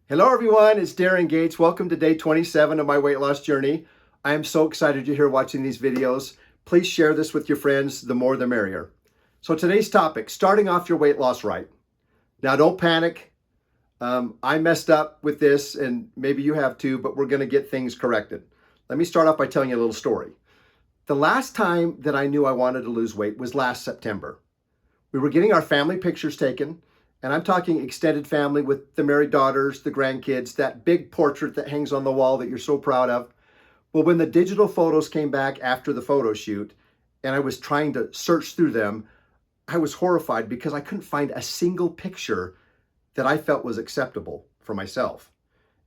Hello everyone, it's Daren Gates. Welcome to day 27 of my weight loss journey. I am so excited you're here watching these videos. Please share this with your friends, the more the merrier. So today's topic, starting off your weight loss right. Now don't panic. I messed up with this and maybe you have too, but we're gonna get things corrected. Let me start off by telling you a little story. The last time that I knew I wanted to lose weight was last September. We were getting our family pictures taken, and I'm talking extended family with the married daughters, the grandkids, that big portrait that hangs on the wall that you're so proud of. Well, when the digital photos came back after the photo shoot, and I was trying to search through them, I was horrified because I couldn't find a single picture that I felt was acceptable for myself.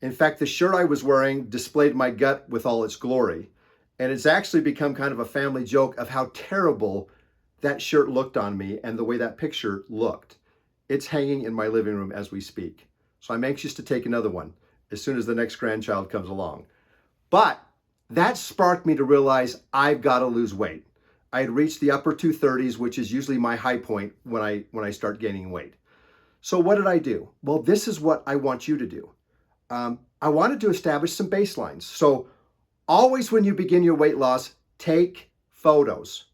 In fact, the shirt I was wearing displayed my gut with all its glory. And it's actually become kind of a family joke of how terrible that shirt looked on me and the way that picture looked. It's hanging in my living room as we speak. So I'm anxious to take another one as soon as the next grandchild comes along. But that sparked me to realize I've got to lose weight. I had reached the upper 230s, which is usually my high point when I start gaining weight. So what did I do? Well, this is what I want you to do. I wanted to establish some baselines. So always when you begin your weight loss, take photos.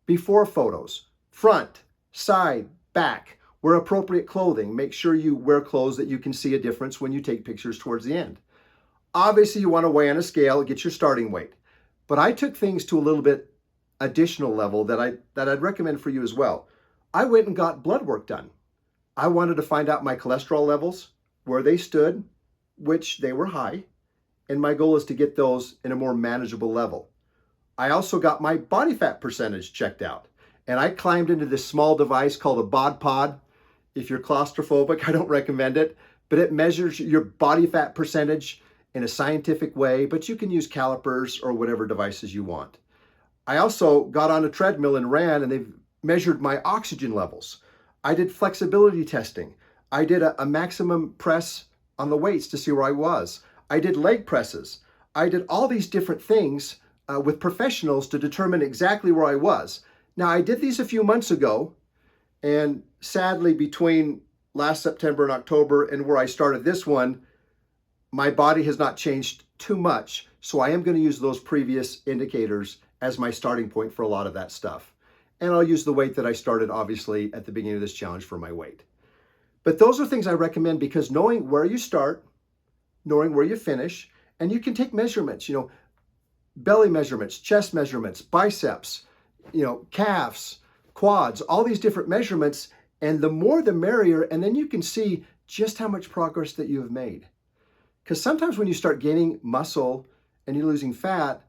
Before photos, front, side, back. Wear appropriate clothing. Make sure you wear clothes that you can see a difference when you take pictures towards the end. Obviously, you want to weigh on a scale, get your starting weight. But I took things to a little bit additional level that I'd recommend for you as well. I went and got blood work done. I wanted to find out my cholesterol levels, where they stood, which they were high, and my goal is to get those in a more manageable level. I also got my body fat percentage checked out, and I climbed into this small device called a bod pod. If you're claustrophobic, I don't recommend it, but it measures your body fat percentage in a scientific way, but you can use calipers or whatever devices you want. I also got on a treadmill and ran, and they've measured my oxygen levels. I did flexibility testing. I did a maximum press on the weights to see where I was. I did leg presses. I did all these different things with professionals to determine exactly where I was. Now, I did these a few months ago, and sadly, between last September and October and where I started this one, my body has not changed too much. So I am going to use those previous indicators as my starting point for a lot of that stuff. And I'll use the weight that I started, obviously, at the beginning of this challenge for my weight. But those are things I recommend because knowing where you start, knowing where you finish, and you can take measurements, belly measurements, chest measurements, biceps, calves, quads, all these different measurements, and the more the merrier, and then you can see just how much progress that you have made. Because sometimes when you start gaining muscle and you're losing fat,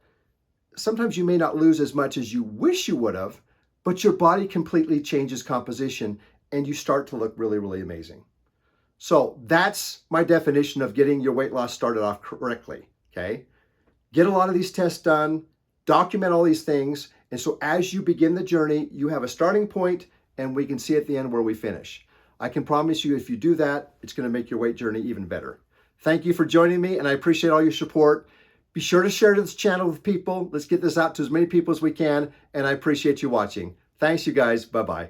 sometimes you may not lose as much as you wish you would have, but your body completely changes composition and you start to look really, really amazing. So that's my definition of getting your weight loss started off correctly, okay? Get a lot of these tests done, document all these things, and so as you begin the journey, you have a starting point and we can see at the end where we finish. I can promise you if you do that, it's going to make your weight journey even better. Thank you for joining me, and I appreciate all your support. Be sure to share this channel with people. Let's get this out to as many people as we can, and I appreciate you watching. Thanks, you guys. Bye-bye.